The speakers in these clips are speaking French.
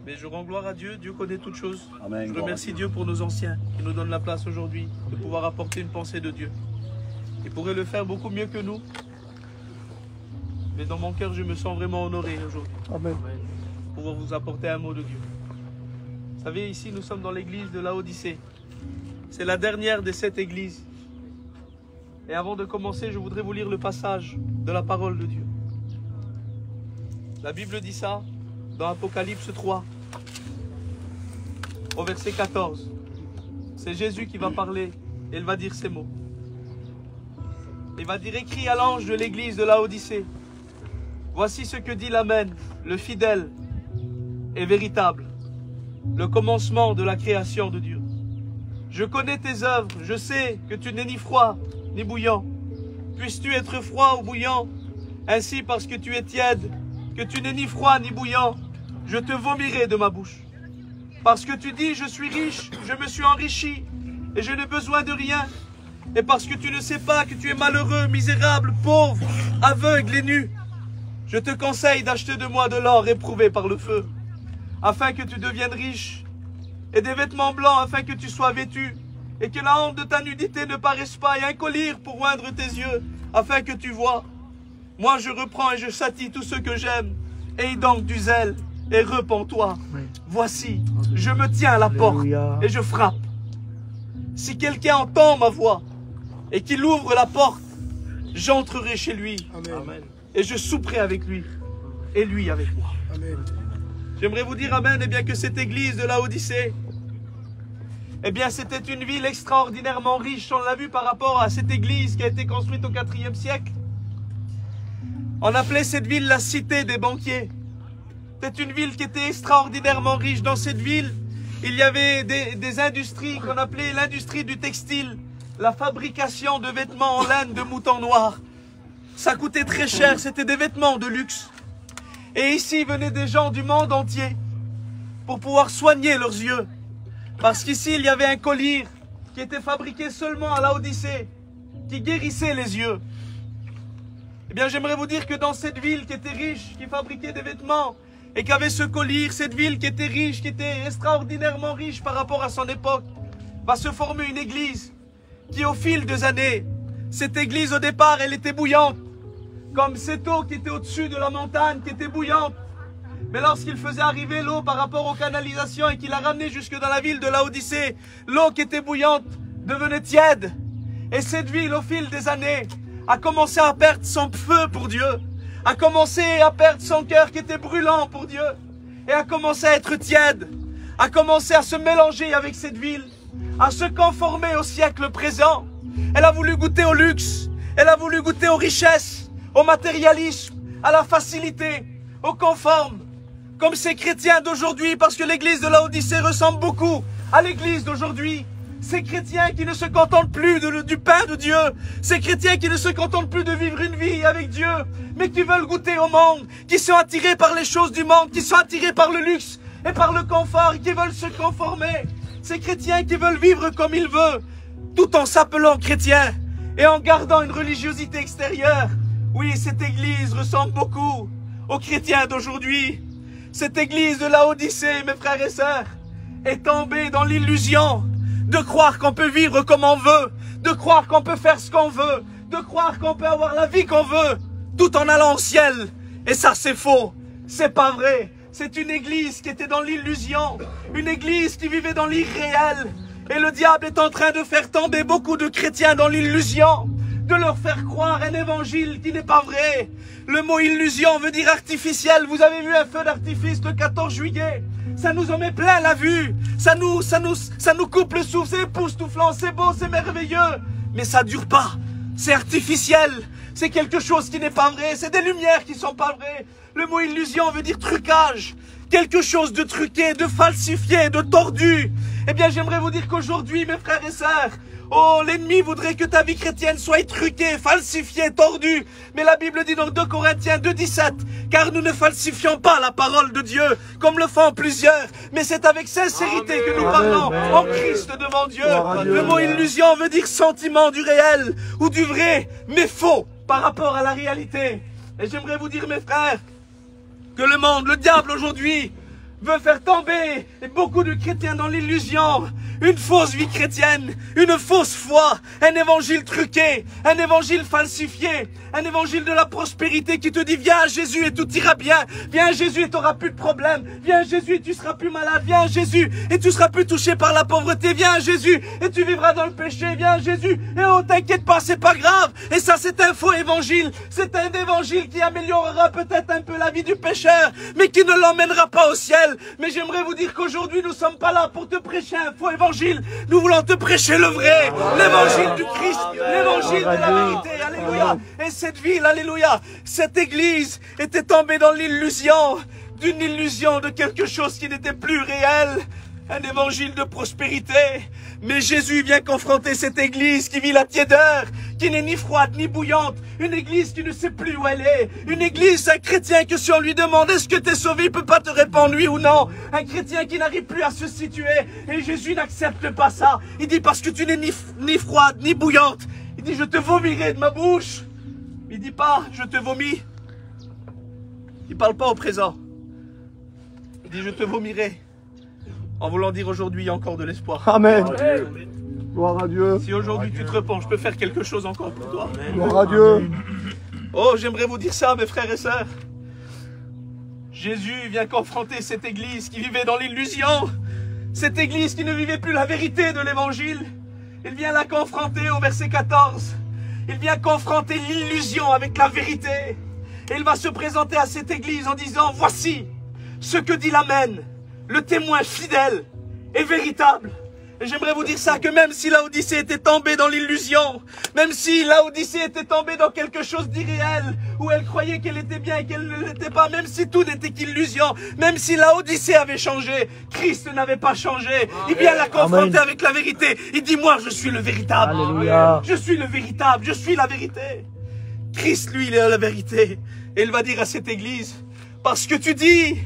Mais je rends gloire à Dieu, Dieu connaît toutes choses. Amen. Je remercie Dieu pour nos anciens qui nous donnent la place aujourd'hui de pouvoir apporter une pensée de Dieu. Ils pourraient le faire beaucoup mieux que nous. Mais dans mon cœur, je me sens vraiment honoré aujourd'hui. Amen. Pour pouvoir vous apporter un mot de Dieu. Vous savez, ici, nous sommes dans l'église de Laodicée. C'est la dernière des 7 églises. Et avant de commencer, je voudrais vous lire le passage de la parole de Dieu. La Bible dit ça dans Apocalypse 3, au verset 14. C'est Jésus qui va parler et il va dire ces mots. Il va dire: écrit à l'ange de l'église de Laodicée, voici ce que dit l'Amen, le fidèle et véritable, le commencement de la création de Dieu. Je connais tes œuvres, je sais que tu n'es ni froid ni bouillant. Puisses-tu être froid ou bouillant? Ainsi, parce que tu es tiède, que tu n'es ni froid ni bouillant, je te vomirai de ma bouche. Parce que tu dis: je suis riche, je me suis enrichi, et je n'ai besoin de rien. Et parce que tu ne sais pas que tu es malheureux, misérable, pauvre, aveugle et nu, je te conseille d'acheter de moi de l'or éprouvé par le feu, afin que tu deviennes riche, et des vêtements blancs afin que tu sois vêtu, et que la honte de ta nudité ne paraisse pas, et un collier pour oindre tes yeux, afin que tu vois. Moi je reprends et je châtie tous ceux que j'aie. Aie donc du zèle et repens-toi. Voici, je me tiens à la porte et je frappe. Si quelqu'un entend ma voix et qu'il ouvre la porte, j'entrerai chez lui. Amen. Et je souperai avec lui et lui avec moi. Amen. J'aimerais vous dire amen, et bien que cette église de Laodicée, eh bien c'était une ville extraordinairement riche. On l'a vu par rapport à cette église qui a été construite au IVe siècle. On appelait cette ville la cité des banquiers. C'est une ville qui était extraordinairement riche. Dans cette ville, il y avait des industries qu'on appelait l'industrie du textile, la fabrication de vêtements en laine de mouton noir. Ça coûtait très cher, c'était des vêtements de luxe. Et ici venaient des gens du monde entier pour pouvoir soigner leurs yeux. Parce qu'ici, il y avait un collier qui était fabriqué seulement à Laodicée, qui guérissait les yeux. Eh bien, j'aimerais vous dire que dans cette ville qui était riche, qui fabriquait des vêtements, et qui avait ce collier, cette ville qui était riche, qui était extraordinairement riche par rapport à son époque, va se former une église qui, au fil des années, cette église au départ, elle était bouillante, comme cette eau qui était au-dessus de la montagne, qui était bouillante. Mais lorsqu'il faisait arriver l'eau par rapport aux canalisations et qu'il a ramené jusque dans la ville de Laodicée, l'eau qui était bouillante devenait tiède. Et cette ville, au fil des années, a commencé à perdre son feu pour Dieu, a commencé à perdre son cœur qui était brûlant pour Dieu, et a commencé à être tiède, a commencé à se mélanger avec cette ville, à se conformer au siècle présent. Elle a voulu goûter au luxe, elle a voulu goûter aux richesses, au matérialisme, à la facilité, au conforme, comme ces chrétiens d'aujourd'hui, parce que l'église de Laodicée ressemble beaucoup à l'église d'aujourd'hui. Ces chrétiens qui ne se contentent plus du pain de Dieu, ces chrétiens qui ne se contentent plus de vivre une vie avec Dieu, mais qui veulent goûter au monde, qui sont attirés par les choses du monde, qui sont attirés par le luxe et par le confort, et qui veulent se conformer. Ces chrétiens qui veulent vivre comme ils veulent, tout en s'appelant chrétiens et en gardant une religiosité extérieure. Oui, cette église ressemble beaucoup aux chrétiens d'aujourd'hui. Cette église de Laodicée, mes frères et sœurs, est tombée dans l'illusion de croire qu'on peut vivre comme on veut, de croire qu'on peut faire ce qu'on veut, de croire qu'on peut avoir la vie qu'on veut, tout en allant au ciel. Et ça, c'est faux, c'est pas vrai. C'est une église qui était dans l'illusion, une église qui vivait dans l'irréel. Et le diable est en train de faire tomber beaucoup de chrétiens dans l'illusion, de leur faire croire un évangile qui n'est pas vrai. Le mot illusion veut dire artificiel. Vous avez vu un feu d'artifice le 14 juillet. Ça nous en met plein la vue. Ça nous coupe le souffle. C'est époustouflant, c'est beau, c'est merveilleux. Mais ça dure pas. C'est artificiel. C'est quelque chose qui n'est pas vrai. C'est des lumières qui sont pas vraies. Le mot illusion veut dire trucage. Quelque chose de truqué, de falsifié, de tordu. Eh bien, j'aimerais vous dire qu'aujourd'hui, mes frères et sœurs, oh, l'ennemi voudrait que ta vie chrétienne soit truquée, falsifiée, tordue. Mais la Bible dit dans 2 Corinthiens 2,17, car nous ne falsifions pas la parole de Dieu, comme le font plusieurs, mais c'est avec sincérité que nous parlons en Christ devant Dieu. Le mot illusion veut dire sentiment du réel ou du vrai, mais faux par rapport à la réalité. Et j'aimerais vous dire, mes frères, que le monde, le diable aujourd'hui, veut faire tomber beaucoup de chrétiens dans l'illusion. Une fausse vie chrétienne, une fausse foi, un évangile truqué, un évangile falsifié, un évangile de la prospérité qui te dit viens à Jésus et tout ira bien, viens à Jésus et tu n'auras plus de problème, viens à Jésus et tu seras plus malade, viens à Jésus et tu seras plus touché par la pauvreté, viens à Jésus et tu vivras dans le péché, viens à Jésus et oh t'inquiète pas, c'est pas grave. Et ça c'est un faux évangile, c'est un évangile qui améliorera peut-être un peu la vie du pécheur, mais qui ne l'emmènera pas au ciel. Mais j'aimerais vous dire qu'aujourd'hui nous ne sommes pas là pour te prêcher un faux évangile. Nous voulons te prêcher le vrai, l'évangile du Christ, l'évangile de la vérité, alléluia. Et cette ville, alléluia, cette église était tombée dans l'illusion, d'une illusion de quelque chose qui n'était plus réel, un évangile de prospérité. Mais Jésus vient confronter cette église qui vit la tiédeur, qui n'est ni froide ni bouillante, une église qui ne sait plus où elle est, une église, un chrétien que si on lui demande est-ce que tu es sauvé, il ne peut pas te répondre oui ou non, un chrétien qui n'arrive plus à se situer, et Jésus n'accepte pas ça. Il dit parce que tu n'es ni froide ni bouillante, il dit je te vomirai de ma bouche. Il dit pas je te vomis, il parle pas au présent, il dit je te vomirai. En voulant dire aujourd'hui, il y a encore de l'espoir. Amen. Gloire à Dieu. Si aujourd'hui tu te repens, je peux faire quelque chose encore pour toi. Gloire à Dieu. Oh, j'aimerais vous dire ça, mes frères et sœurs. Jésus vient confronter cette église qui vivait dans l'illusion. Cette église qui ne vivait plus la vérité de l'évangile. Il vient la confronter au verset 14. Il vient confronter l'illusion avec la vérité. Et il va se présenter à cette église en disant, voici ce que dit l'Amen, le témoin fidèle et véritable. Et j'aimerais vous dire ça, que même si Laodicée était tombée dans l'illusion, même si Laodicée était tombée dans quelque chose d'irréel, où elle croyait qu'elle était bien et qu'elle ne l'était pas, même si tout n'était qu'illusion, même si Laodicée avait changé, Christ n'avait pas changé. Il vient la confronter avec la vérité. Il dit, moi je suis le véritable. Alléluia. Je suis le véritable, je suis la vérité. Christ, lui, il est la vérité. Et il va dire à cette église, parce que tu dis,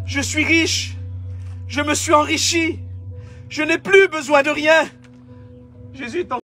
je suis riche, je me suis enrichi, je n'ai plus besoin de rien. Jésus